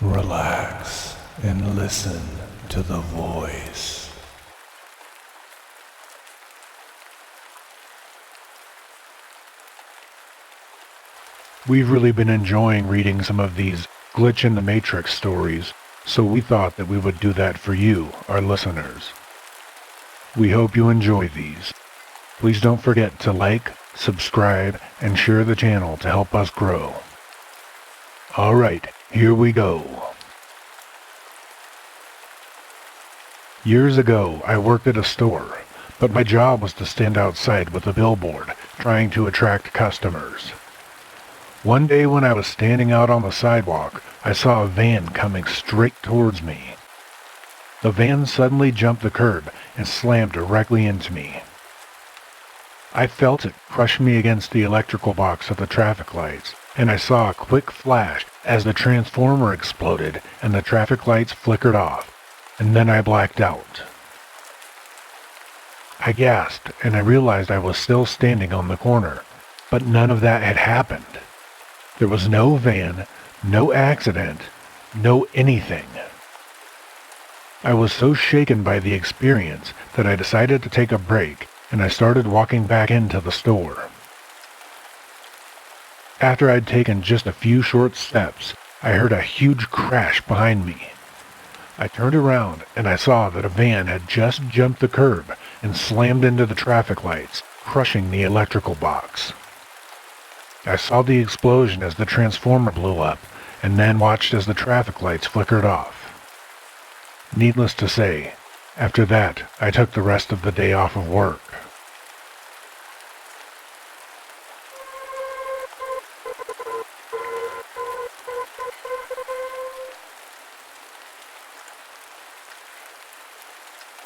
Relax and listen to the voice. We've really been enjoying reading some of these glitch in the matrix stories, so we thought that we would do that for you, our listeners. We hope you enjoy these. Please don't forget to like, subscribe, and share the channel to help us grow. Alright, here we go. Years ago, I worked at a store, but my job was to stand outside with a billboard, trying to attract customers. One day when I was standing out on the sidewalk, I saw a van coming straight towards me. The van suddenly jumped the curb and slammed directly into me. I felt it crush me against the electrical box of the traffic lights, and I saw a quick flash as the transformer exploded and the traffic lights flickered off, and then I blacked out. I gasped, and I realized I was still standing on the corner, but none of that had happened. There was no van, no accident, no anything. I was so shaken by the experience that I decided to take a break, and I started walking back into the store. After I'd taken just a few short steps, I heard a huge crash behind me. I turned around and I saw that a van had just jumped the curb and slammed into the traffic lights, crushing the electrical box. I saw the explosion as the transformer blew up, and then watched as the traffic lights flickered off. Needless to say, after that, I took the rest of the day off of work.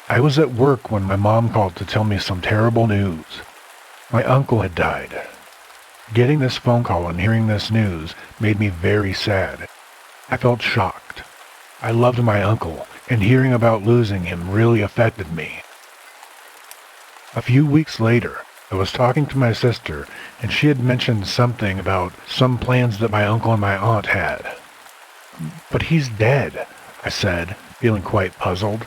I was at work when my mom called to tell me some terrible news. My uncle had died. Getting this phone call and hearing this news made me very sad. I felt shocked. I loved my uncle, and hearing about losing him really affected me. A few weeks later, I was talking to my sister, and she had mentioned something about some plans that my uncle and my aunt had. "But he's dead," I said, feeling quite puzzled.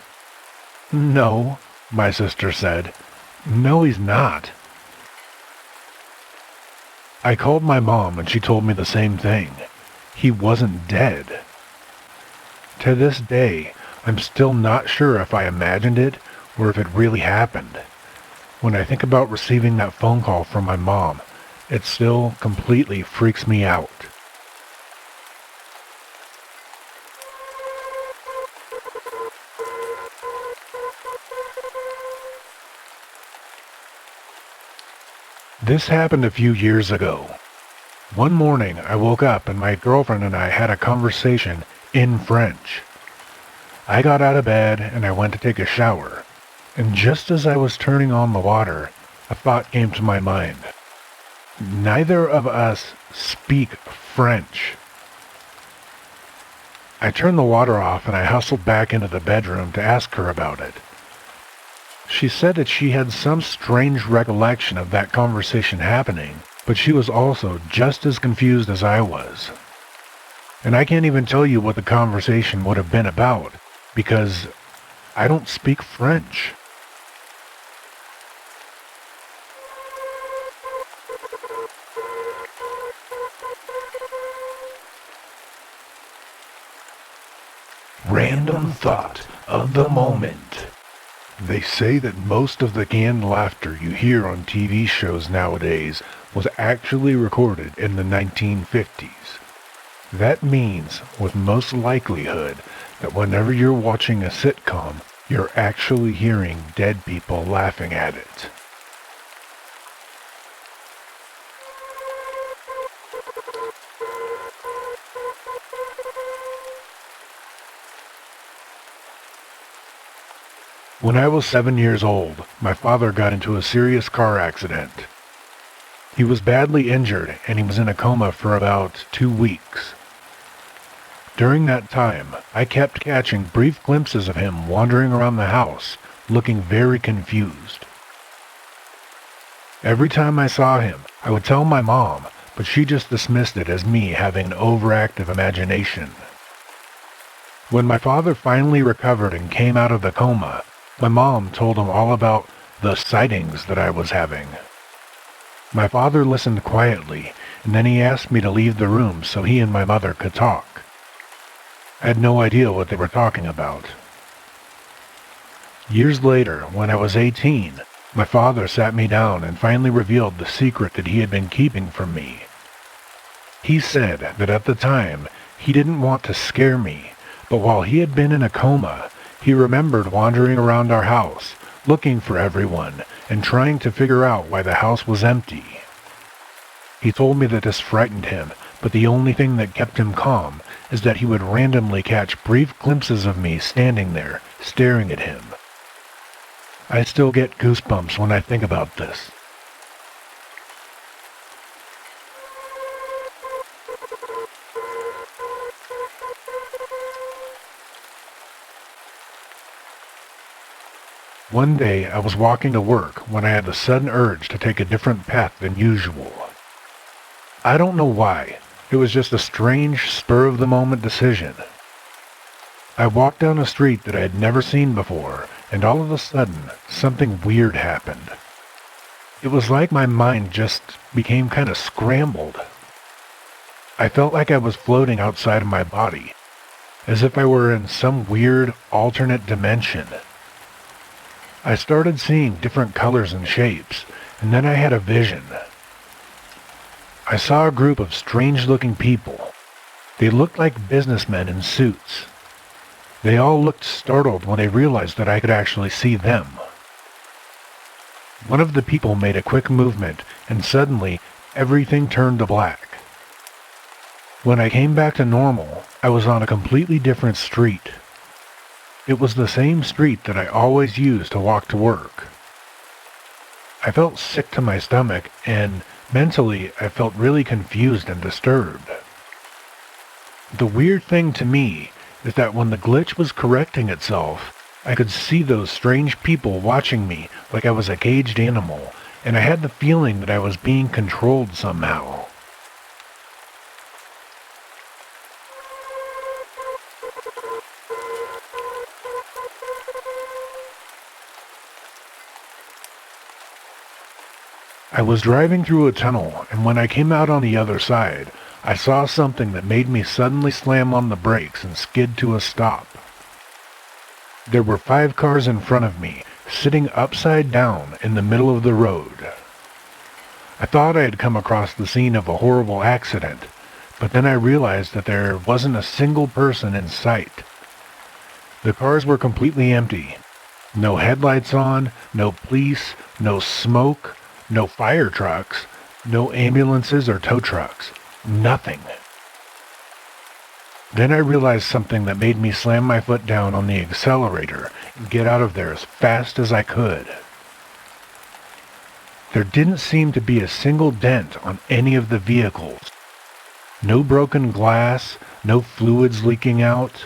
"No," my sister said. "No, he's not." I called my mom and she told me the same thing. He wasn't dead. To this day, I'm still not sure if I imagined it or if it really happened. When I think about receiving that phone call from my mom, it still completely freaks me out. This happened a few years ago. One morning, I woke up and my girlfriend and I had a conversation in French. I got out of bed and I went to take a shower, and just as I was turning on the water, a thought came to my mind. Neither of us speak French. I turned the water off and I hustled back into the bedroom to ask her about it. She said that she had some strange recollection of that conversation happening, but she was also just as confused as I was. And I can't even tell you what the conversation would have been about, because I don't speak French. Random thought of the moment. They say that most of the canned laughter you hear on TV shows nowadays was actually recorded in the 1950s. That means, with most likelihood, that whenever you're watching a sitcom, you're actually hearing dead people laughing at it. When I was 7 years old, my father got into a serious car accident. He was badly injured and he was in a coma for about 2 weeks. During that time, I kept catching brief glimpses of him wandering around the house, looking very confused. Every time I saw him, I would tell my mom, but she just dismissed it as me having an overactive imagination. When my father finally recovered and came out of the coma, my mom told him all about the sightings that I was having. My father listened quietly, and then he asked me to leave the room so he and my mother could talk. I had no idea what they were talking about. Years later, when I was 18, my father sat me down and finally revealed the secret that he had been keeping from me. He said that at the time, he didn't want to scare me, but while he had been in a coma, he remembered wandering around our house, looking for everyone, and trying to figure out why the house was empty. He told me that this frightened him, but the only thing that kept him calm is that he would randomly catch brief glimpses of me standing there, staring at him. I still get goosebumps when I think about this. One day I was walking to work when I had the sudden urge to take a different path than usual. I don't know why. It was just a strange, spur-of-the-moment decision. I walked down a street that I had never seen before, and all of a sudden, something weird happened. It was like my mind just became kind of scrambled. I felt like I was floating outside of my body, as if I were in some weird, alternate dimension. I started seeing different colors and shapes, and then I had a vision. I saw a group of strange-looking people. They looked like businessmen in suits. They all looked startled when they realized that I could actually see them. One of the people made a quick movement, and suddenly, everything turned to black. When I came back to normal, I was on a completely different street. It was the same street that I always used to walk to work. I felt sick to my stomach, and mentally, I felt really confused and disturbed. The weird thing to me is that when the glitch was correcting itself, I could see those strange people watching me like I was a caged animal, and I had the feeling that I was being controlled somehow. I was driving through a tunnel, and when I came out on the other side, I saw something that made me suddenly slam on the brakes and skid to a stop. There were 5 cars in front of me, sitting upside down in the middle of the road. I thought I had come across the scene of a horrible accident, but then I realized that there wasn't a single person in sight. The cars were completely empty. No headlights on, no police, no smoke, no fire trucks, no ambulances or tow trucks. Nothing. Then I realized something that made me slam my foot down on the accelerator and get out of there as fast as I could. There didn't seem to be a single dent on any of the vehicles. No broken glass, no fluids leaking out.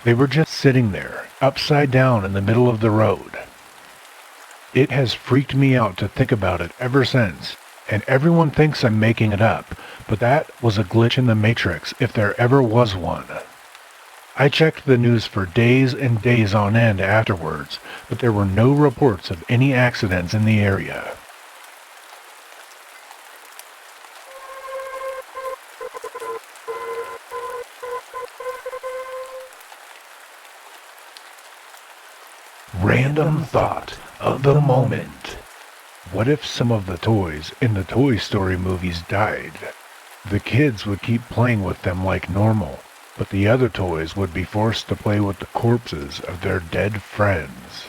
They were just sitting there, upside down in the middle of the road. It has freaked me out to think about it ever since, and everyone thinks I'm making it up, but that was a glitch in the Matrix if there ever was one. I checked the news for days and days on end afterwards, but there were no reports of any accidents in the area. Random thought of the moment. What if some of the toys in the Toy Story movies died? The kids would keep playing with them like normal, but the other toys would be forced to play with the corpses of their dead friends.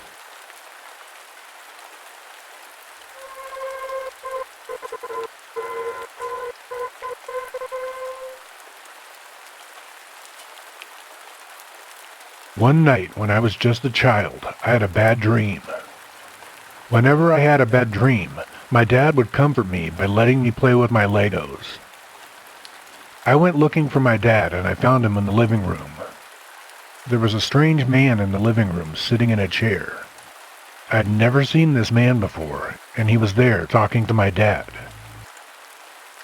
One night when I was just a child, I had a bad dream. Whenever I had a bad dream, my dad would comfort me by letting me play with my Legos. I went looking for my dad and I found him in the living room. There was a strange man in the living room sitting in a chair. I had never seen this man before, and he was there talking to my dad.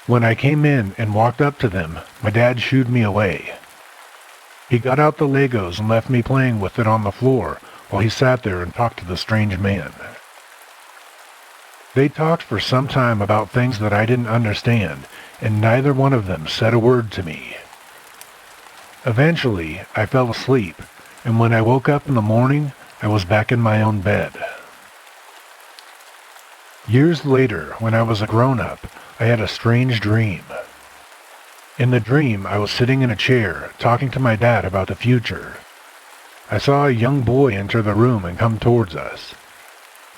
When I came in and walked up to them, my dad shooed me away. He got out the Legos and left me playing with it on the floor while he sat there and talked to the strange man. They talked for some time about things that I didn't understand, and neither one of them said a word to me. Eventually, I fell asleep, and when I woke up in the morning, I was back in my own bed. Years later, when I was a grown-up, I had a strange dream. In the dream, I was sitting in a chair, talking to my dad about the future. I saw a young boy enter the room and come towards us.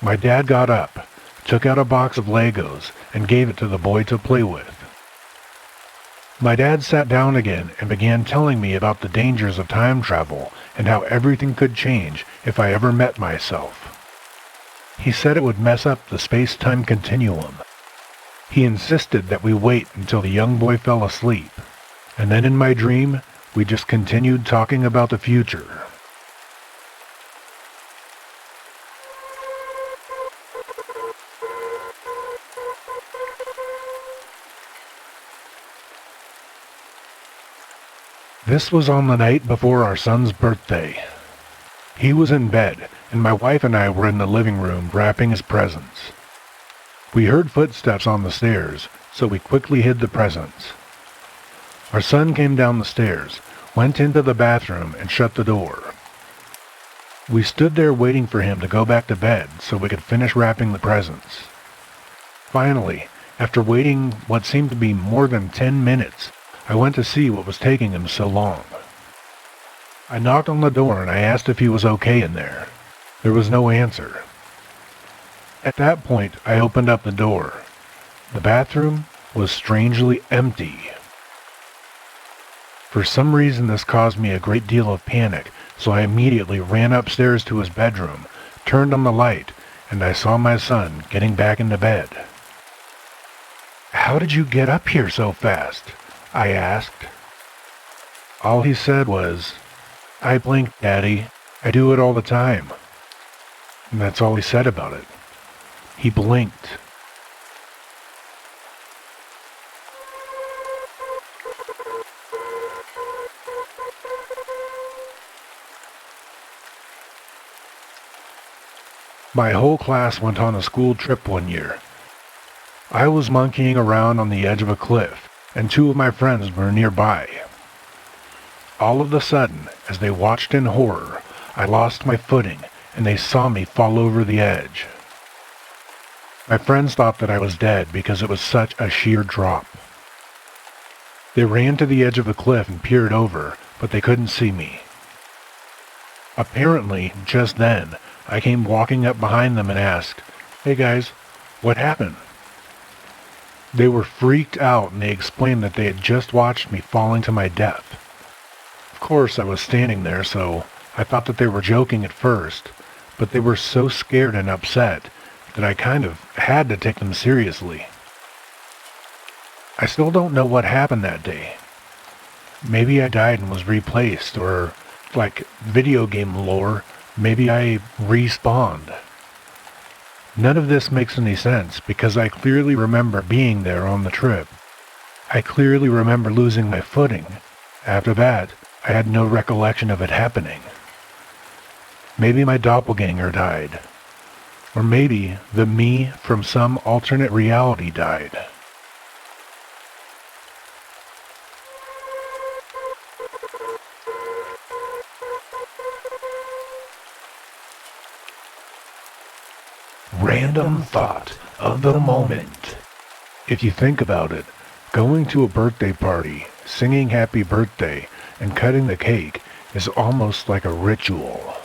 My dad got up, took out a box of Legos, and gave it to the boy to play with. My dad sat down again and began telling me about the dangers of time travel and how everything could change if I ever met myself. He said it would mess up the space-time continuum. He insisted that we wait until the young boy fell asleep, and then in my dream, we just continued talking about the future. This was on the night before our son's birthday. He was in bed, and my wife and I were in the living room wrapping his presents. We heard footsteps on the stairs, so we quickly hid the presents. Our son came down the stairs, went into the bathroom, and shut the door. We stood there waiting for him to go back to bed so we could finish wrapping the presents. Finally, after waiting what seemed to be more than 10 minutes, I went to see what was taking him so long. I knocked on the door and I asked if he was okay in there. There was no answer. At that point, I opened up the door. The bathroom was strangely empty. For some reason, this caused me a great deal of panic, so I immediately ran upstairs to his bedroom, turned on the light, and I saw my son getting back into bed. "How did you get up here so fast?" I asked. All he said was, "I blinked, Daddy. I do it all the time." And that's all he said about it. He blinked. My whole class went on a school trip one year. I was monkeying around on the edge of a cliff, and two of my friends were nearby. All of a sudden, as they watched in horror, I lost my footing, and they saw me fall over the edge. My friends thought that I was dead because it was such a sheer drop. They ran to the edge of the cliff and peered over, but they couldn't see me. Apparently, just then, I came walking up behind them and asked, "Hey guys, what happened?" They were freaked out and they explained that they had just watched me falling to my death. Of course, I was standing there, so I thought that they were joking at first, but they were so scared and upset that I kind of had to take them seriously. I still don't know what happened that day. Maybe I died and was replaced, or, like video game lore, maybe I respawned. None of this makes any sense because I clearly remember being there on the trip. I clearly remember losing my footing. After that, I had no recollection of it happening. Maybe my doppelganger died. Or maybe the me from some alternate reality died. Random thought of the moment. If you think about it, going to a birthday party, singing happy birthday, and cutting the cake is almost like a ritual.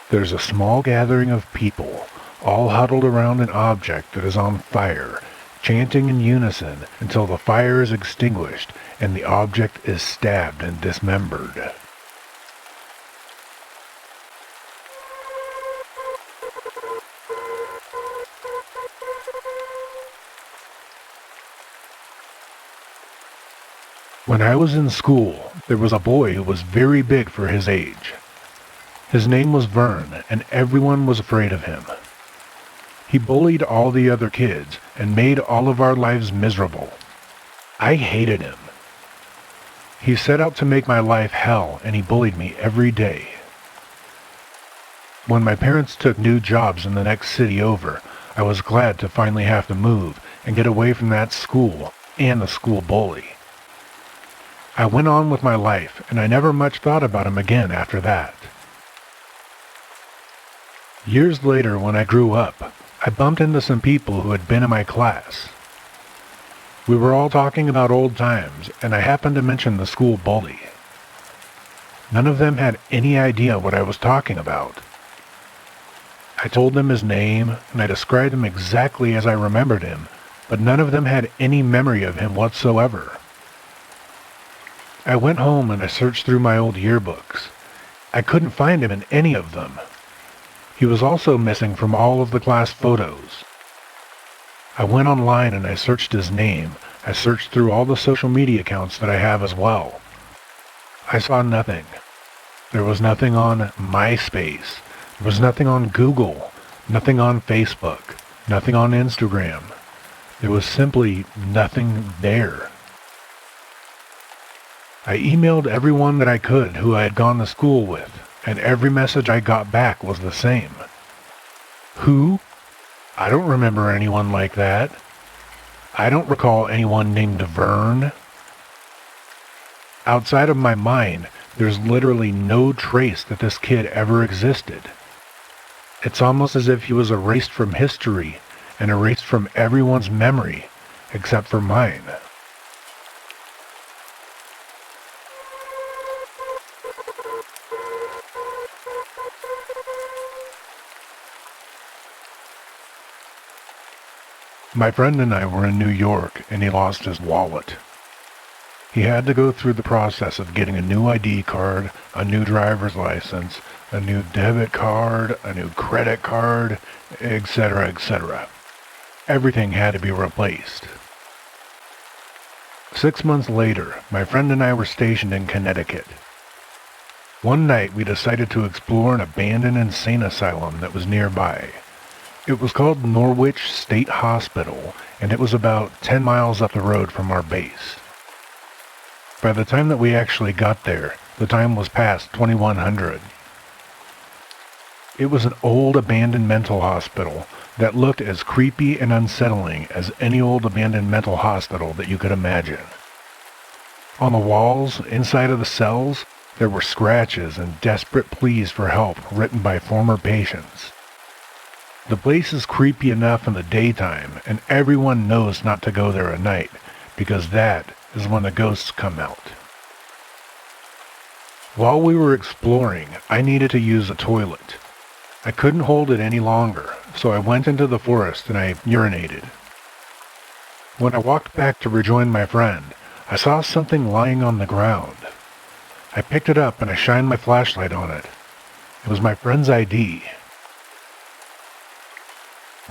There's a small gathering of people, all huddled around an object that is on fire, chanting in unison until the fire is extinguished and the object is stabbed and dismembered. When I was in school, there was a boy who was very big for his age. His name was Vern, and everyone was afraid of him. He bullied all the other kids and made all of our lives miserable. I hated him. He set out to make my life hell, and he bullied me every day. When my parents took new jobs in the next city over, I was glad to finally have to move and get away from that school and the school bully. I went on with my life, and I never much thought about him again after that. Years later, when I grew up, I bumped into some people who had been in my class. We were all talking about old times, and I happened to mention the school bully. None of them had any idea what I was talking about. I told them his name, and I described him exactly as I remembered him, but none of them had any memory of him whatsoever. I went home and I searched through my old yearbooks. I couldn't find him in any of them. He was also missing from all of the class photos. I went online and I searched his name. I searched through all the social media accounts that I have as well. I saw nothing. There was nothing on MySpace. There was nothing on Google, nothing on Facebook, nothing on Instagram. There was simply nothing there. I emailed everyone that I could who I had gone to school with, and every message I got back was the same. Who? I don't remember anyone like that. I don't recall anyone named Vern. Outside of my mind, there's literally no trace that this kid ever existed. It's almost as if he was erased from history and erased from everyone's memory, except for mine. My friend and I were in New York, and he lost his wallet. He had to go through the process of getting a new ID card, a new driver's license, a new debit card, a new credit card, etc., etc. Everything had to be replaced. 6 months later, my friend and I were stationed in Connecticut. One night, we decided to explore an abandoned insane asylum that was nearby. It was called Norwich State Hospital, and it was about 10 miles up the road from our base. By the time that we actually got there, the time was past 2100. It was an old abandoned mental hospital that looked as creepy and unsettling as any old abandoned mental hospital that you could imagine. On the walls, inside of the cells, there were scratches and desperate pleas for help written by former patients. The place is creepy enough in the daytime, and everyone knows not to go there at night, because that is when the ghosts come out. While we were exploring, I needed to use a toilet. I couldn't hold it any longer, so I went into the forest and I urinated. When I walked back to rejoin my friend, I saw something lying on the ground. I picked it up and I shined my flashlight on it. It was my friend's ID.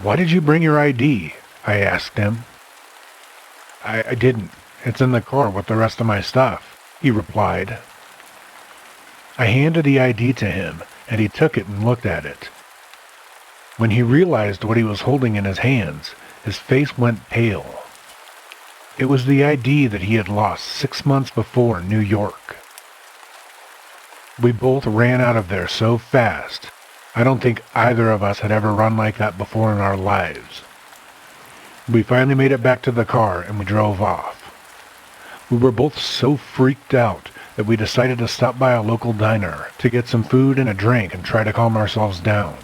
"Why did you bring your ID?" I asked him. I didn't. It's in the car with the rest of my stuff," he replied. I handed the ID to him, and he took it and looked at it. When he realized what he was holding in his hands, his face went pale. It was the ID that he had lost 6 months before in New York. We both ran out of there so fast. I don't think either of us had ever run like that before in our lives. We finally made it back to the car and we drove off. We were both so freaked out that we decided to stop by a local diner to get some food and a drink and try to calm ourselves down.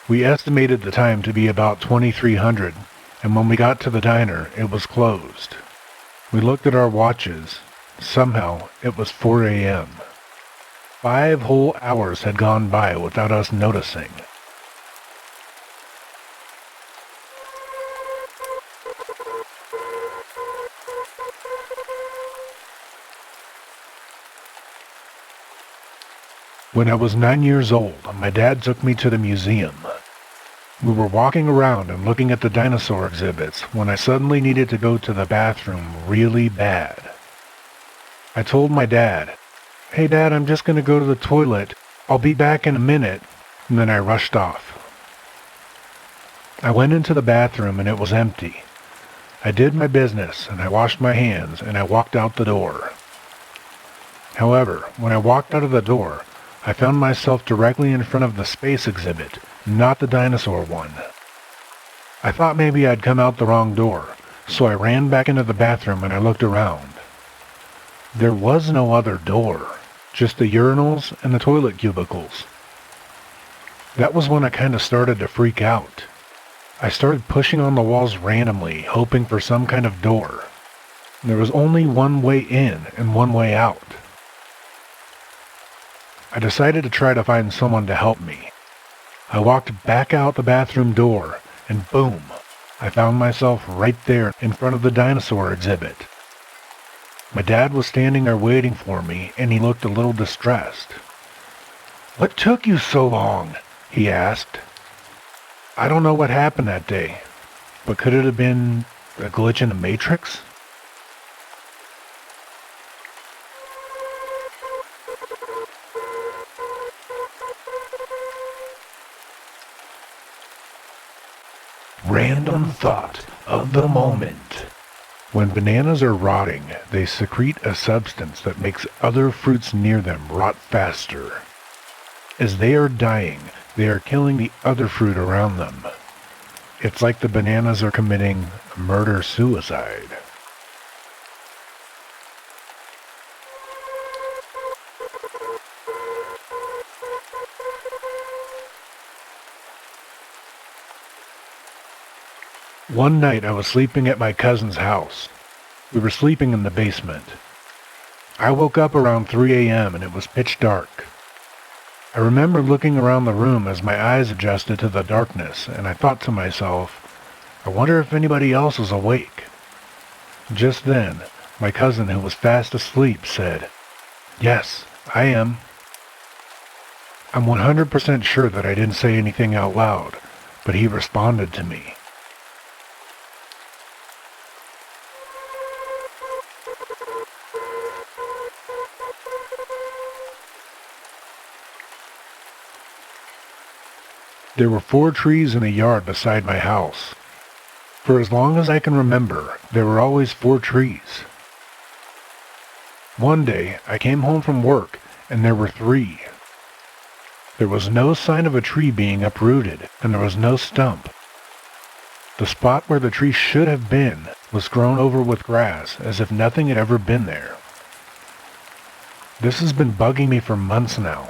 We estimated the time to be about 2300, and when we got to the diner, it was closed. We looked at our watches. Somehow, it was 4 a.m. 5 whole hours had gone by without us noticing. When I was 9 years old, my dad took me to the museum. We were walking around and looking at the dinosaur exhibits when I suddenly needed to go to the bathroom really bad. I told my dad, "Hey Dad, I'm just going to go to the toilet. I'll be back in a minute," and then I rushed off. I went into the bathroom and it was empty. I did my business and I washed my hands and I walked out the door. However, when I walked out of the door, I found myself directly in front of the space exhibit, not the dinosaur one. I thought maybe I'd come out the wrong door, so I ran back into the bathroom and I looked around. There was no other door, just the urinals and the toilet cubicles. That was when I kind of started to freak out. I started pushing on the walls randomly, hoping for some kind of door. There was only one way in and one way out. I decided to try to find someone to help me. I walked back out the bathroom door, and boom, I found myself right there in front of the dinosaur exhibit. My dad was standing there waiting for me, and he looked a little distressed. "What took you so long?" he asked. I don't know what happened that day, but could it have been a glitch in the Matrix? Random thought of the moment. When bananas are rotting, they secrete a substance that makes other fruits near them rot faster. As they are dying, they are killing the other fruit around them. It's like the bananas are committing murder-suicide. One night I was sleeping at my cousin's house. We were sleeping in the basement. I woke up around 3 a.m. and it was pitch dark. I remember looking around the room as my eyes adjusted to the darkness, and I thought to myself, I wonder if anybody else was awake. Just then, my cousin, who was fast asleep, said, "Yes, I am." I'm 100% sure that I didn't say anything out loud, but he responded to me. There were 4 trees in a yard beside my house. For as long as I can remember, there were always 4 trees. One day, I came home from work, and there were 3. There was no sign of a tree being uprooted, and there was no stump. The spot where the tree should have been was grown over with grass, as if nothing had ever been there. This has been bugging me for months now.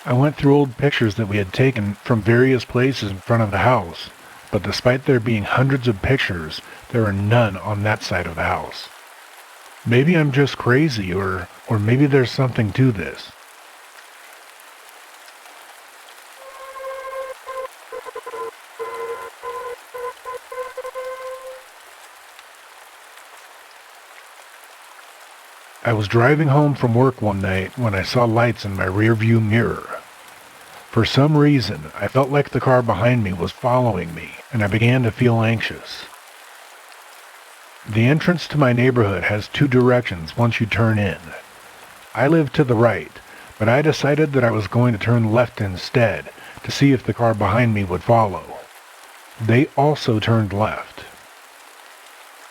I went through old pictures that we had taken from various places in front of the house, but despite there being hundreds of pictures, there are none on that side of the house. Maybe I'm just crazy, or maybe there's something to this. I was driving home from work one night when I saw lights in my rearview mirror. For some reason, I felt like the car behind me was following me, and I began to feel anxious. The entrance to my neighborhood has 2 directions once you turn in. I live to the right, but I decided that I was going to turn left instead to see if the car behind me would follow. They also turned left.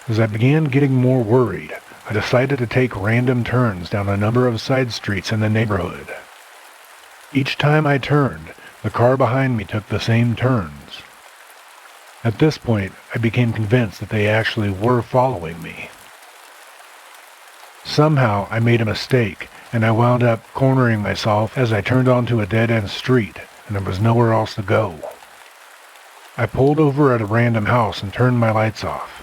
As I began getting more worried, I decided to take random turns down a number of side streets in the neighborhood. Each time I turned, the car behind me took the same turns. At this point, I became convinced that they actually were following me. Somehow, I made a mistake, and I wound up cornering myself as I turned onto a dead-end street, and there was nowhere else to go. I pulled over at a random house and turned my lights off.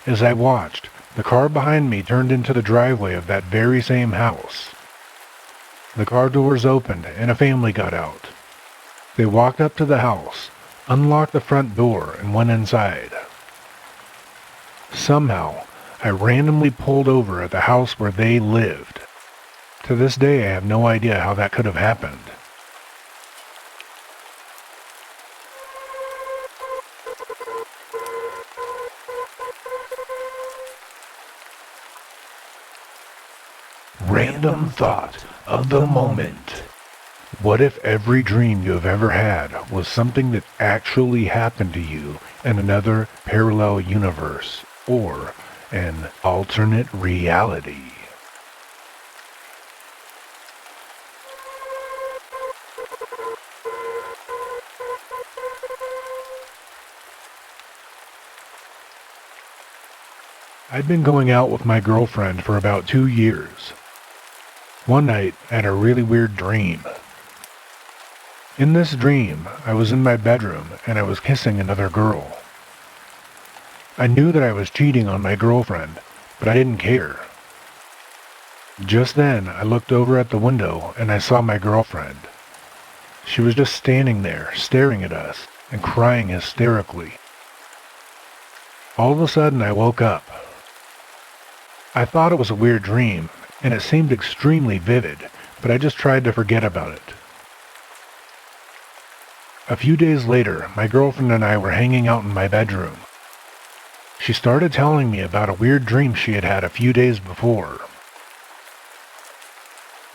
As I watched, the car behind me turned into the driveway of that very same house. The car doors opened and a family got out. They walked up to the house, unlocked the front door, and went inside. Somehow, I randomly pulled over at the house where they lived. To this day, I have no idea how that could have happened. Random thought of the moment. What if every dream you have ever had was something that actually happened to you in another parallel universe or an alternate reality? I'd been going out with my girlfriend for about 2 years. One night, I had a really weird dream. In this dream, I was in my bedroom and I was kissing another girl. I knew that I was cheating on my girlfriend, but I didn't care. Just then, I looked over at the window and I saw my girlfriend. She was just standing there, staring at us and crying hysterically. All of a sudden, I woke up. I thought it was a weird dream, and it seemed extremely vivid, but I just tried to forget about it. A few days later, my girlfriend and I were hanging out in my bedroom. She started telling me about a weird dream she had had a few days before.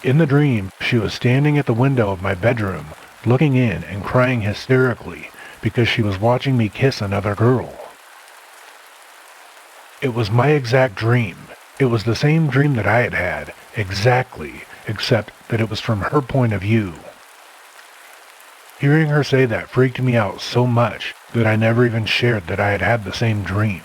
In the dream, she was standing at the window of my bedroom, looking in and crying hysterically because she was watching me kiss another girl. It was my exact dream. It was the same dream that I had had, exactly, except that it was from her point of view. Hearing her say that freaked me out so much that I never even shared that I had had the same dream.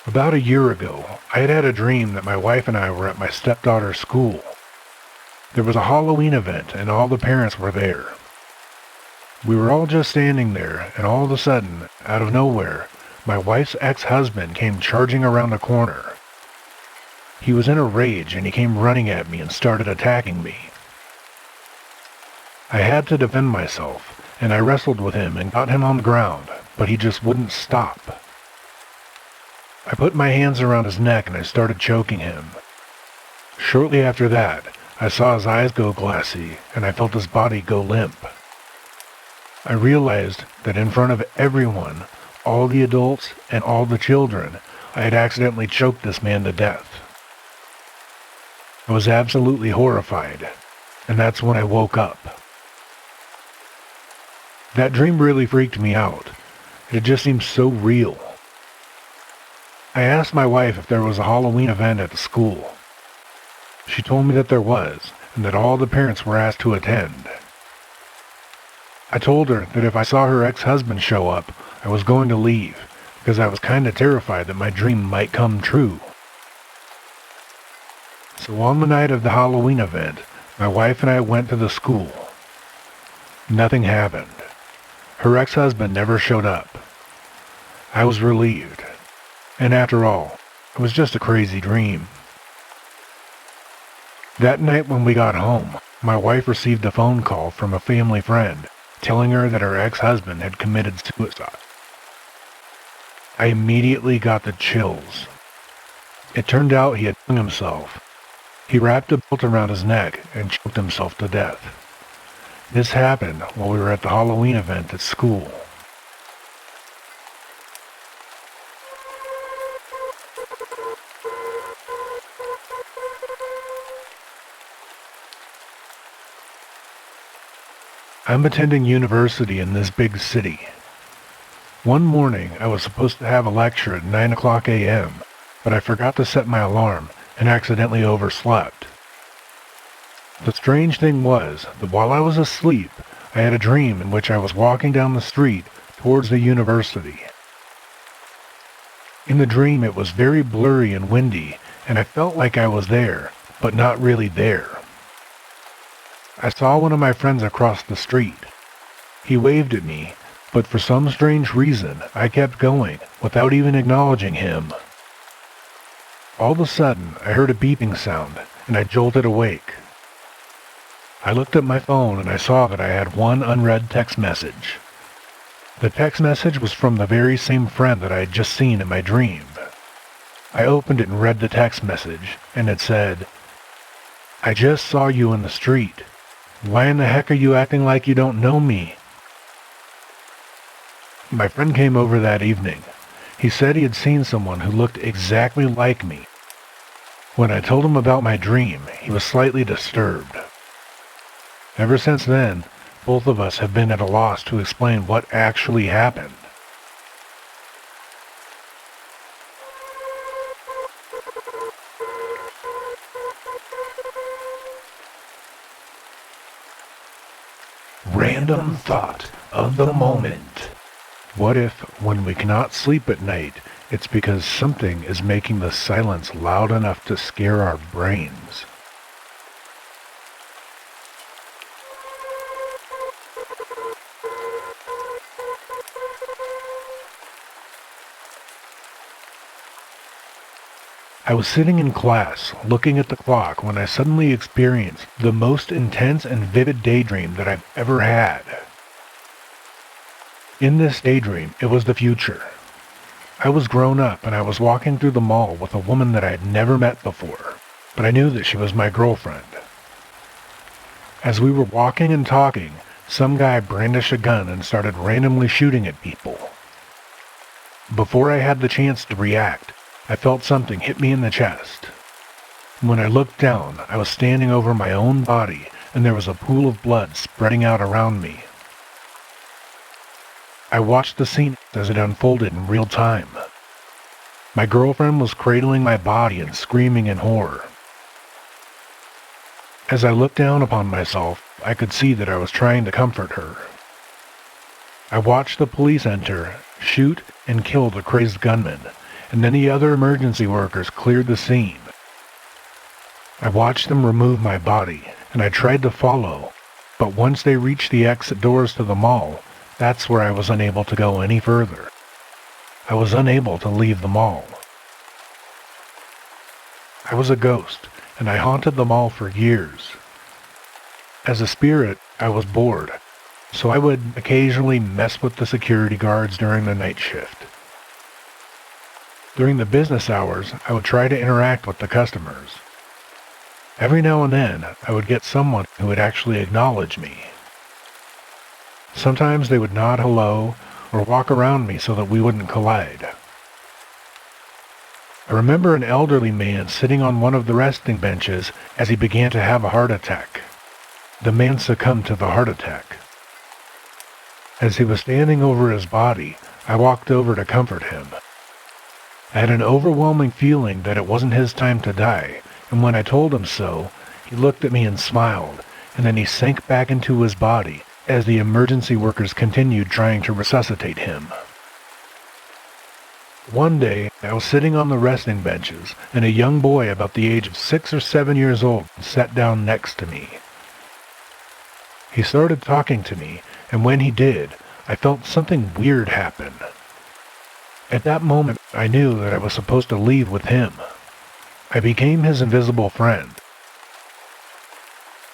About a year ago, I had had a dream that my wife and I were at my stepdaughter's school. There was a Halloween event and all the parents were there. We were all just standing there, and all of a sudden, out of nowhere, my wife's ex-husband came charging around the corner. He was in a rage and he came running at me and started attacking me. I had to defend myself, and I wrestled with him and got him on the ground, but he just wouldn't stop. I put my hands around his neck and I started choking him. Shortly after that, I saw his eyes go glassy and I felt his body go limp. I realized that in front of everyone, all the adults and all the children, I had accidentally choked this man to death. I was absolutely horrified, and that's when I woke up. That dream really freaked me out. It just seemed so real. I asked my wife if there was a Halloween event at the school. She told me that there was, and that all the parents were asked to attend. I told her that if I saw her ex-husband show up, I was going to leave, because I was kinda terrified that my dream might come true. So on the night of the Halloween event, my wife and I went to the school. Nothing happened. Her ex-husband never showed up. I was relieved. And after all, it was just a crazy dream. That night when we got home, my wife received a phone call from a family friend telling her that her ex-husband had committed suicide. I immediately got the chills. It turned out he had hung himself. He wrapped a belt around his neck and choked himself to death. This happened while we were at the Halloween event at school. I'm attending university in this big city. One morning, I was supposed to have a lecture at 9 o'clock a.m., but I forgot to set my alarm and accidentally overslept. The strange thing was that while I was asleep, I had a dream in which I was walking down the street towards the university. In the dream, it was very blurry and windy, and I felt like I was there, but not really there. I saw one of my friends across the street. He waved at me, but for some strange reason, I kept going without even acknowledging him. All of a sudden, I heard a beeping sound, and I jolted awake. I looked at my phone and I saw that I had one unread text message. The text message was from the very same friend that I had just seen in my dream. I opened it and read the text message, and it said, "I just saw you in the street. Why in the heck are you acting like you don't know me?" My friend came over that evening. He said he had seen someone who looked exactly like me. When I told him about my dream, he was slightly disturbed. Ever since then, both of us have been at a loss to explain what actually happened. random thought of the moment. What if, when we cannot sleep at night, it's because something is making the silence loud enough to scare our brains? I was sitting in class, looking at the clock, when I suddenly experienced the most intense and vivid daydream that I've ever had. In this daydream, it was the future. I was grown up and I was walking through the mall with a woman that I had never met before, but I knew that she was my girlfriend. As we were walking and talking, some guy brandished a gun and started randomly shooting at people. Before I had the chance to react, I felt something hit me in the chest. When I looked down, I was standing over my own body, and there was a pool of blood spreading out around me. I watched the scene as it unfolded in real time. My girlfriend was cradling my body and screaming in horror. As I looked down upon myself, I could see that I was trying to comfort her. I watched the police enter, shoot, and kill the crazed gunman, and then the other emergency workers cleared the scene. I watched them remove my body, and I tried to follow, but once they reached the exit doors to the mall, that's where I was unable to go any further. I was unable to leave the mall. I was a ghost, and I haunted the mall for years. As a spirit, I was bored, so I would occasionally mess with the security guards during the night shift. During the business hours, I would try to interact with the customers. Every now and then, I would get someone who would actually acknowledge me. Sometimes they would nod hello or walk around me so that we wouldn't collide. I remember an elderly man sitting on one of the resting benches as he began to have a heart attack. The man succumbed to the heart attack. As he was standing over his body, I walked over to comfort him. I had an overwhelming feeling that it wasn't his time to die, and when I told him so, he looked at me and smiled, and then he sank back into his body as the emergency workers continued trying to resuscitate him. One day, I was sitting on the resting benches, and a young boy about the age of 6 or 7 years old sat down next to me. He started talking to me, and when he did, I felt something weird happen. At that moment, I knew that I was supposed to leave with him. I became his invisible friend.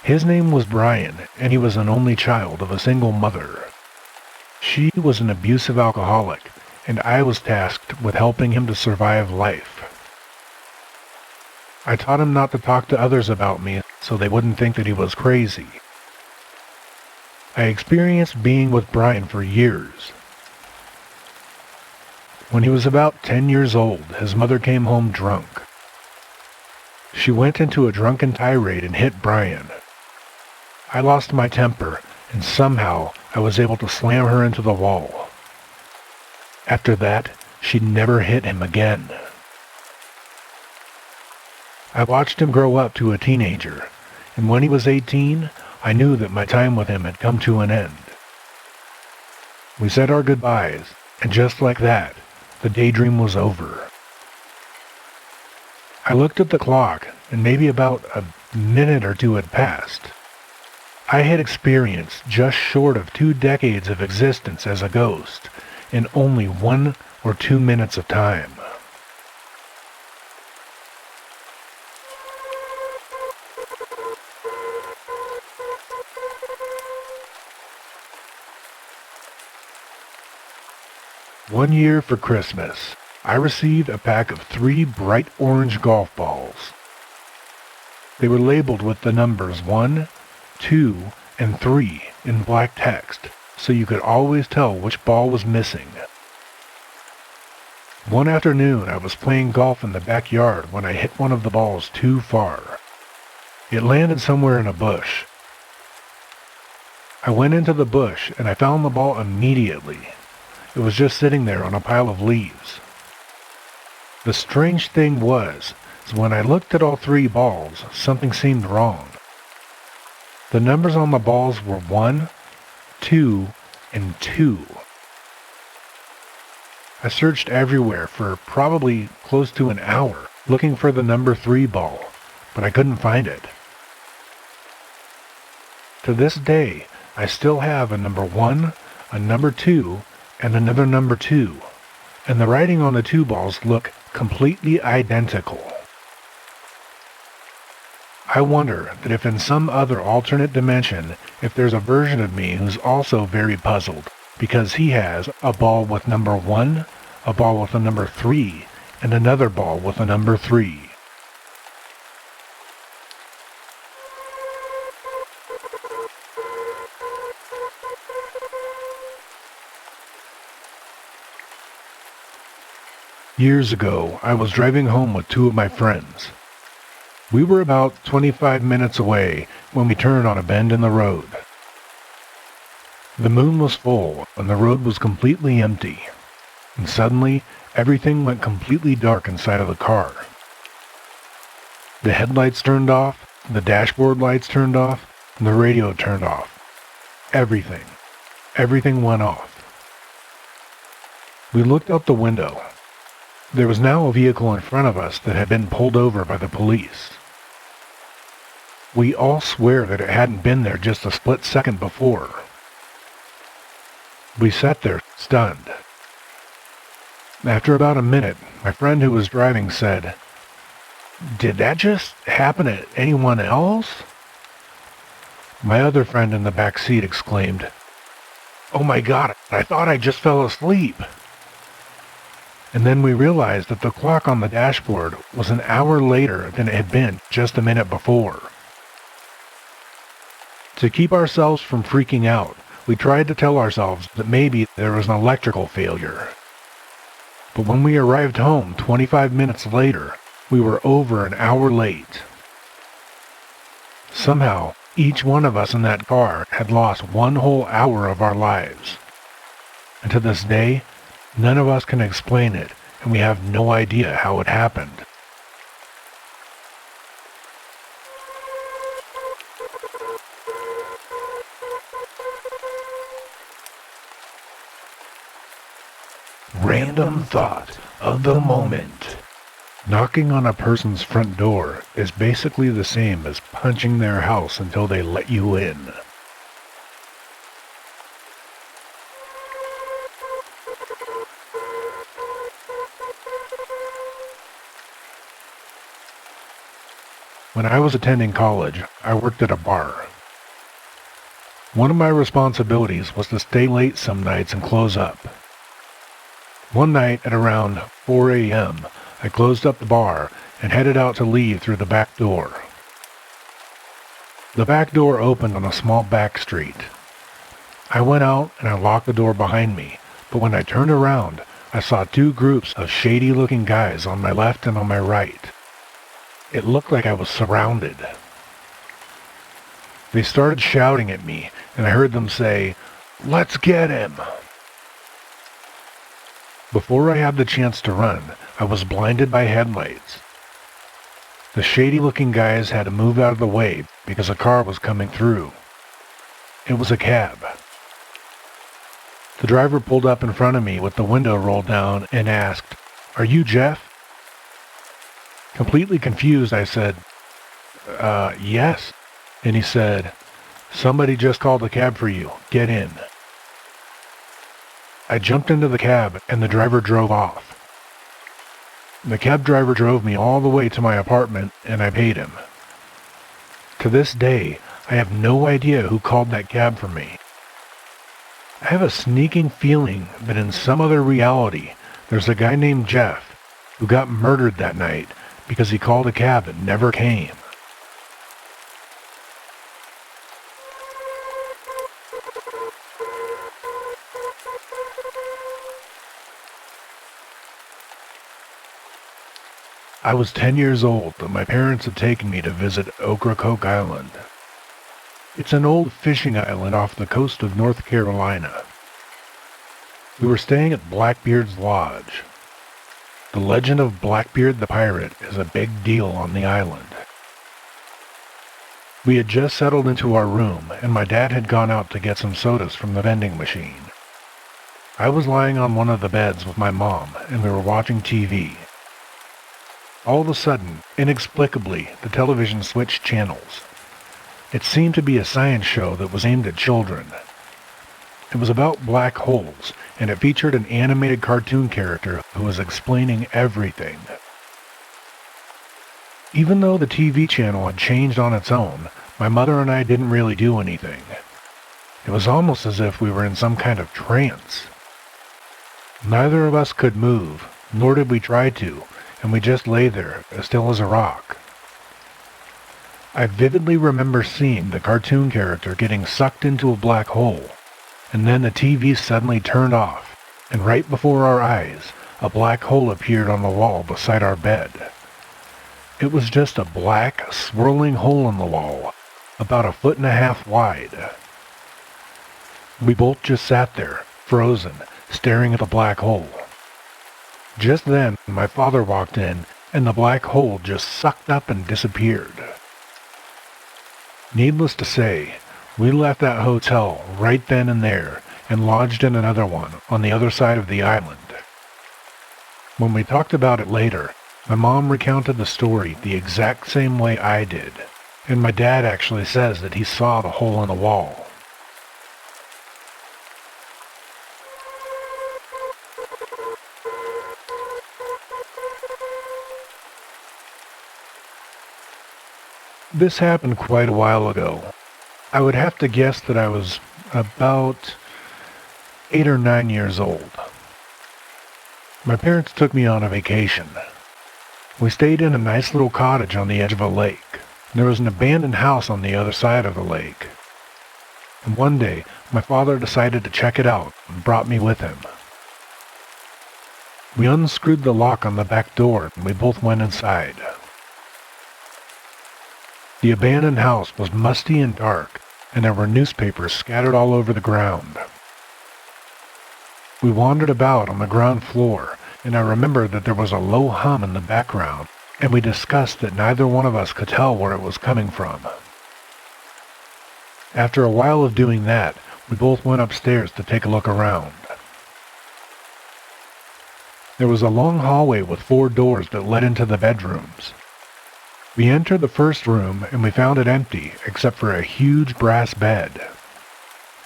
His name was Brian, and he was an only child of a single mother. She was an abusive alcoholic, and I was tasked with helping him to survive life. I taught him not to talk to others about me so they wouldn't think that he was crazy. I experienced being with Brian for years. When he was about 10 years old, his mother came home drunk. She went into a drunken tirade and hit Brian. I lost my temper, and somehow I was able to slam her into the wall. After that, she never hit him again. I watched him grow up to a teenager, and when he was 18, I knew that my time with him had come to an end. We said our goodbyes, and just like that, the daydream was over. I looked at the clock, and maybe about a minute or two had passed. I had experienced just short of 2 decades of existence as a ghost in only 1 or 2 minutes of time. One year for Christmas, I received a pack of 3 bright orange golf balls. They were labeled with the numbers 1, 2, and 3 in black text, so you could always tell which ball was missing. One afternoon, I was playing golf in the backyard when I hit one of the balls too far. It landed somewhere in a bush. I went into the bush and I found the ball immediately. It was just sitting there on a pile of leaves. The strange thing was when I looked at all 3 balls, something seemed wrong. The numbers on the balls were 1, 2, and 2. I searched everywhere for probably close to an hour looking for the number 3 ball, but I couldn't find it. To this day, I still have a number 1, a number 2, and another number 2, and the writing on the 2 balls look completely identical. I wonder that if in some other alternate dimension, if there's a version of me who's also very puzzled, because he has a ball with number 1, a ball with a number 3, and another ball with a number 3. Years ago, I was driving home with 2 of my friends. We were about 25 minutes away when we turned on a bend in the road. The moon was full and the road was completely empty, and suddenly everything went completely dark inside of the car. The headlights turned off, the dashboard lights turned off, and the radio turned off. Everything went off. We looked out the window. There was now a vehicle in front of us that had been pulled over by the police. We all swear that it hadn't been there just a split second before. We sat there, stunned. After about a minute, my friend who was driving said, "Did that just happen to anyone else?" My other friend in the back seat exclaimed, "Oh my God, I thought I just fell asleep." And then we realized that the clock on the dashboard was an hour later than it had been just a minute before. To keep ourselves from freaking out, we tried to tell ourselves that maybe there was an electrical failure. But when we arrived home 25 minutes later, we were over an hour late. Somehow, each one of us in that car had lost 1 whole hour of our lives. And to this day, none of us can explain it, and we have no idea how it happened. Random thought of the moment. Knocking on a person's front door is basically the same as punching their house until they let you in. When I was attending college, I worked at a bar. One of my responsibilities was to stay late some nights and close up. One night at around 4 a.m., I closed up the bar and headed out to leave through the back door. The back door opened on a small back street. I went out and I locked the door behind me, but when I turned around, I saw 2 groups of shady-looking guys on my left and on my right. It looked like I was surrounded. They started shouting at me, and I heard them say, "Let's get him!" Before I had the chance to run, I was blinded by headlights. The shady-looking guys had to move out of the way because a car was coming through. It was a cab. The driver pulled up in front of me with the window rolled down and asked, "Are you Jeff?" Completely confused, I said, "Yes." And he said, "Somebody just called a cab for you. Get in." I jumped into the cab and the driver drove off. The cab driver drove me all the way to my apartment and I paid him. To this day, I have no idea who called that cab for me. I have a sneaking feeling that in some other reality, there's a guy named Jeff who got murdered that night because he called a cab that never came. I was 10 years old and my parents had taken me to visit Ocracoke Island. It's an old fishing island off the coast of North Carolina. We were staying at Blackbeard's Lodge. The legend of Blackbeard the Pirate is a big deal on the island. We had just settled into our room, and my dad had gone out to get some sodas from the vending machine. I was lying on one of the beds with my mom, and we were watching TV. All of a sudden, inexplicably, the television switched channels. It seemed to be a science show that was aimed at children. It was about black holes, and it featured an animated cartoon character who was explaining everything. Even though the TV channel had changed on its own, my mother and I didn't really do anything. It was almost as if we were in some kind of trance. Neither of us could move, nor did we try to, and we just lay there, as still as a rock. I vividly remember seeing the cartoon character getting sucked into a black hole, and then the TV suddenly turned off, and right before our eyes, a black hole appeared on the wall beside our bed. It was just a black, swirling hole in the wall, about 1.5 feet wide. We both just sat there, frozen, staring at the black hole. Just then, my father walked in, and the black hole just sucked up and disappeared. Needless to say, we left that hotel right then and there, and lodged in another one on the other side of the island. When we talked about it later, my mom recounted the story the exact same way I did, and my dad actually says that he saw the hole in the wall. This happened quite a while ago. I would have to guess that I was about 8 or 9 years old. My parents took me on a vacation. We stayed in a nice little cottage on the edge of a lake. There was an abandoned house on the other side of the lake. And one day, my father decided to check it out and brought me with him. We unscrewed the lock on the back door and we both went inside. The abandoned house was musty and dark, and there were newspapers scattered all over the ground. We wandered about on the ground floor, and I remember that there was a low hum in the background, and we discussed that neither one of us could tell where it was coming from. After a while of doing that, we both went upstairs to take a look around. There was a long hallway with 4 doors that led into the bedrooms. We entered the first room and we found it empty except for a huge brass bed.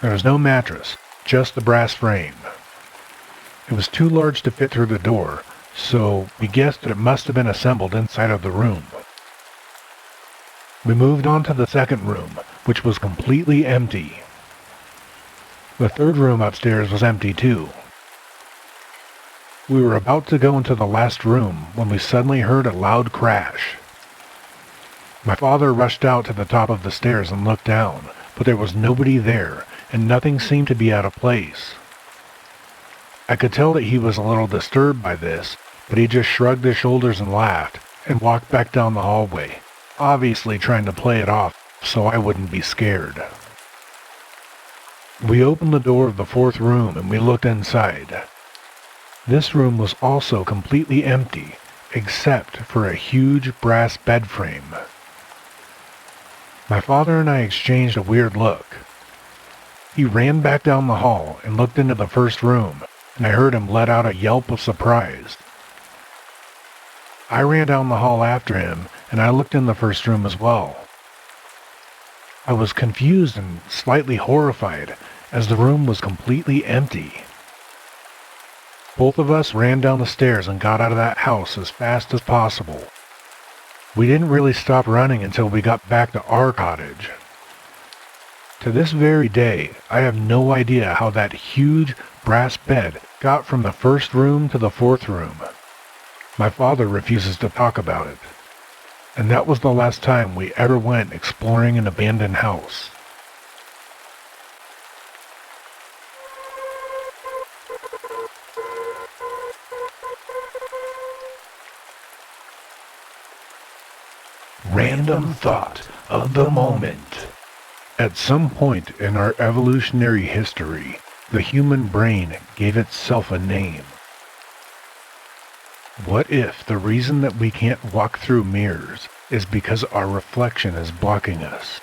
There was no mattress, just the brass frame. It was too large to fit through the door, so we guessed that it must have been assembled inside of the room. We moved on to the second room, which was completely empty. The third room upstairs was empty too. We were about to go into the last room when we suddenly heard a loud crash. My father rushed out to the top of the stairs and looked down, but there was nobody there, and nothing seemed to be out of place. I could tell that he was a little disturbed by this, but he just shrugged his shoulders and laughed, and walked back down the hallway, obviously trying to play it off so I wouldn't be scared. We opened the door of the 4th room and we looked inside. This room was also completely empty, except for a huge brass bed frame. My father and I exchanged a weird look. He ran back down the hall and looked into the first room, and I heard him let out a yelp of surprise. I ran down the hall after him, and I looked in the first room as well. I was confused and slightly horrified, as the room was completely empty. Both of us ran down the stairs and got out of that house as fast as possible. We didn't really stop running until we got back to our cottage. To this very day, I have no idea how that huge brass bed got from the first room to the 4th room. My father refuses to talk about it. And that was the last time we ever went exploring an abandoned house. Random thought of the moment. At some point in our evolutionary history, the human brain gave itself a name. What if the reason that we can't walk through mirrors is because our reflection is blocking us?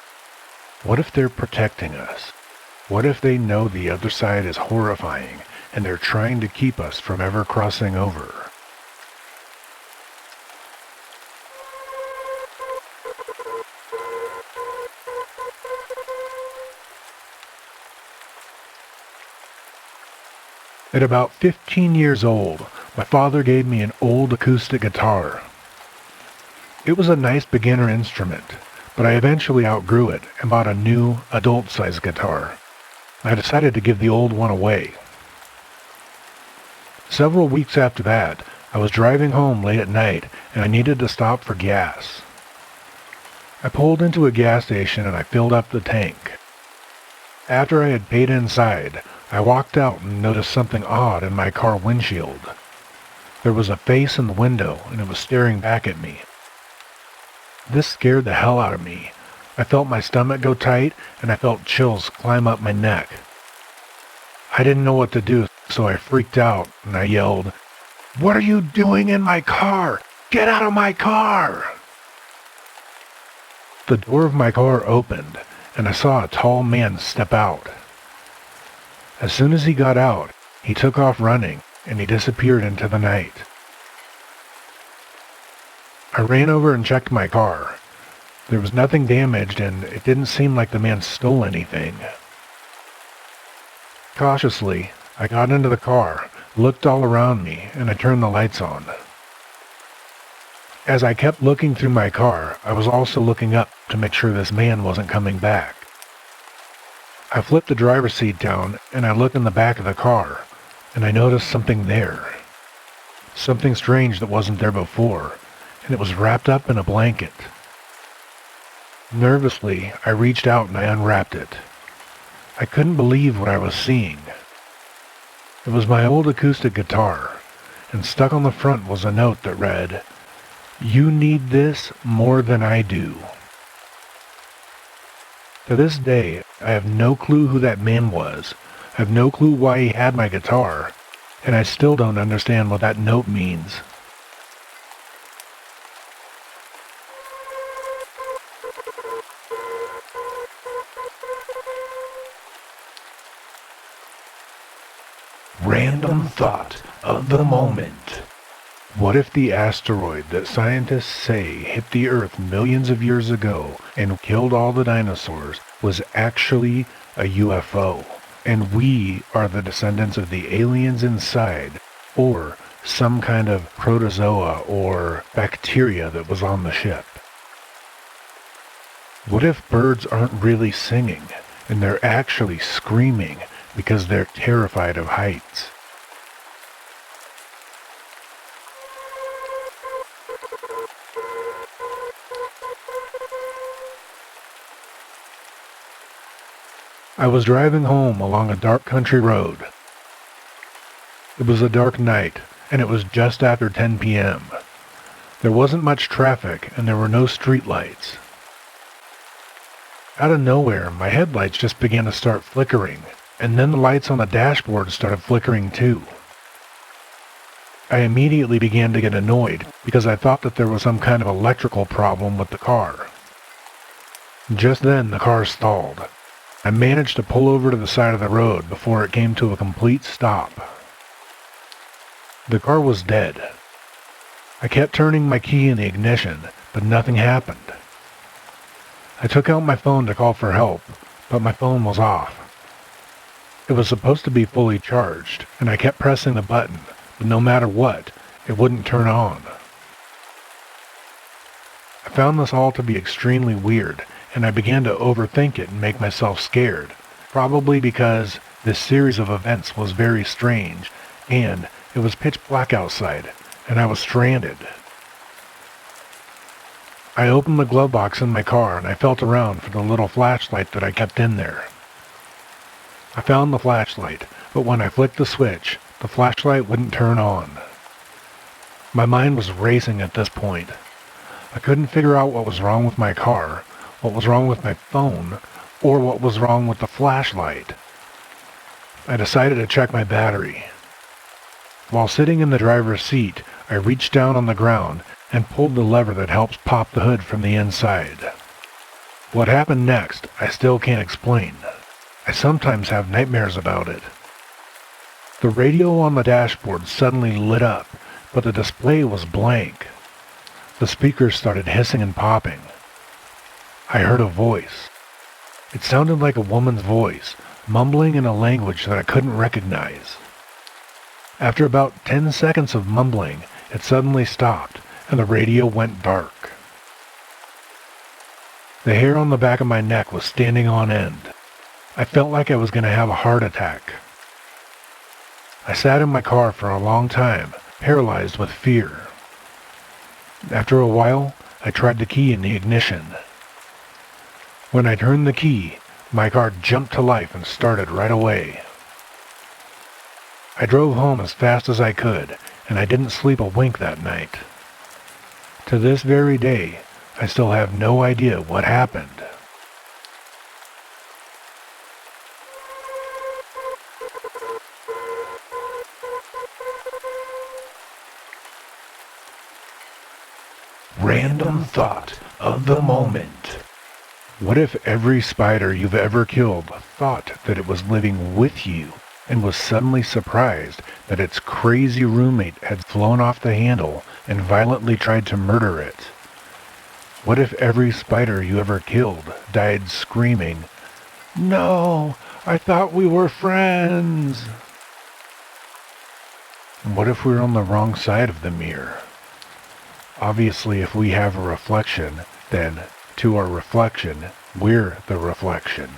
What if they're protecting us? What if they know the other side is horrifying and they're trying to keep us from ever crossing over? At about 15 years old, my father gave me an old acoustic guitar. It was a nice beginner instrument, but I eventually outgrew it and bought a new, adult-sized guitar. I decided to give the old one away. Several weeks after that, I was driving home late at night and I needed to stop for gas. I pulled into a gas station and I filled up the tank. After I had paid inside, I walked out and noticed something odd in my car windshield. There was a face in the window and it was staring back at me. This scared the hell out of me. I felt my stomach go tight and I felt chills climb up my neck. I didn't know what to do, so I freaked out and I yelled, "What are you doing in my car? Get out of my car!" The door of my car opened and I saw a tall man step out. As soon as he got out, he took off running and he disappeared into the night. I ran over and checked my car. There was nothing damaged and it didn't seem like the man stole anything. Cautiously, I got into the car, looked all around me, and I turned the lights on. As I kept looking through my car, I was also looking up to make sure this man wasn't coming back. I flipped the driver's seat down and I looked in the back of the car, and I noticed something there. Something strange that wasn't there before, and it was wrapped up in a blanket. Nervously, I reached out and I unwrapped it. I couldn't believe what I was seeing. It was my old acoustic guitar, and stuck on the front was a note that read, "You need this more than I do." To this day, I have no clue who that man was. I have no clue why he had my guitar, and I still don't understand what that note means. Random thought of the moment. What if the asteroid that scientists say hit the Earth millions of years ago and killed all the dinosaurs was actually a UFO, and we are the descendants of the aliens inside, or some kind of protozoa or bacteria that was on the ship? What if birds aren't really singing, and they're actually screaming because they're terrified of heights? I was driving home along a dark country road. It was a dark night, and it was just after 10 p.m. There wasn't much traffic, and there were no street lights. Out of nowhere, my headlights just began to start flickering, and then the lights on the dashboard started flickering too. I immediately began to get annoyed because I thought that there was some kind of electrical problem with the car. Just then, the car stalled. I managed to pull over to the side of the road before it came to a complete stop. The car was dead. I kept turning my key in the ignition, but nothing happened. I took out my phone to call for help, but my phone was off. It was supposed to be fully charged, and I kept pressing the button, but no matter what, it wouldn't turn on. I found this all to be extremely weird, and I began to overthink it and make myself scared, probably because this series of events was very strange, and it was pitch black outside, and I was stranded. I opened the glove box in my car and I felt around for the little flashlight that I kept in there. I found the flashlight, but when I flicked the switch, the flashlight wouldn't turn on. My mind was racing at this point. I couldn't figure out what was wrong with my car, what was wrong with my phone, or what was wrong with the flashlight. I decided to check my battery. While sitting in the driver's seat, I reached down on the ground and pulled the lever that helps pop the hood from the inside. What happened next, I still can't explain. I sometimes have nightmares about it. The radio on the dashboard suddenly lit up, but the display was blank. The speakers started hissing and popping. I heard a voice. It sounded like a woman's voice, mumbling in a language that I couldn't recognize. After about 10 seconds of mumbling, it suddenly stopped, and the radio went dark. The hair on the back of my neck was standing on end. I felt like I was going to have a heart attack. I sat in my car for a long time, paralyzed with fear. After a while, I tried the key in the ignition. When I turned the key, my car jumped to life and started right away. I drove home as fast as I could, and I didn't sleep a wink that night. To this very day, I still have no idea what happened. Random thought of the moment. What if every spider you've ever killed thought that it was living with you and was suddenly surprised that its crazy roommate had flown off the handle and violently tried to murder it? What if every spider you ever killed died screaming, "No, I thought we were friends"? What if we're on the wrong side of the mirror? Obviously, if we have a reflection, then to our reflection, we're the reflection.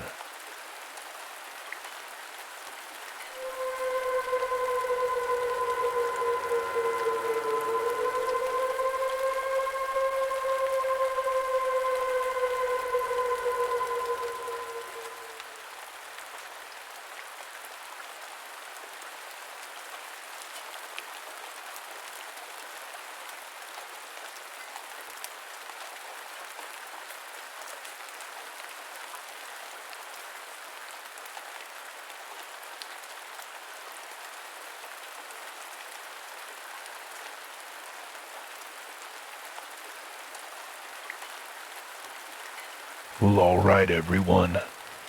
Well, alright everyone,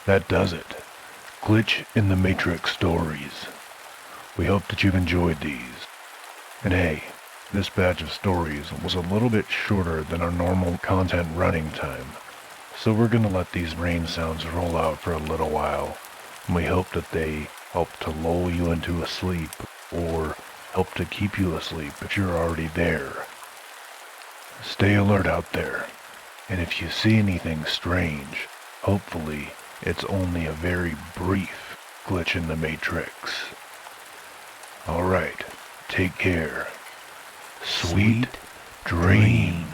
that does it. Glitch in the Matrix stories. We hope that you've enjoyed these. And hey, this batch of stories was a little bit shorter than our normal content running time, so we're gonna let these rain sounds roll out for a little while, and we hope that they help to lull you into a sleep, or help to keep you asleep if you're already there. Stay alert out there. And if you see anything strange, hopefully it's only a very brief glitch in the Matrix. Alright, take care. Sweet dreams.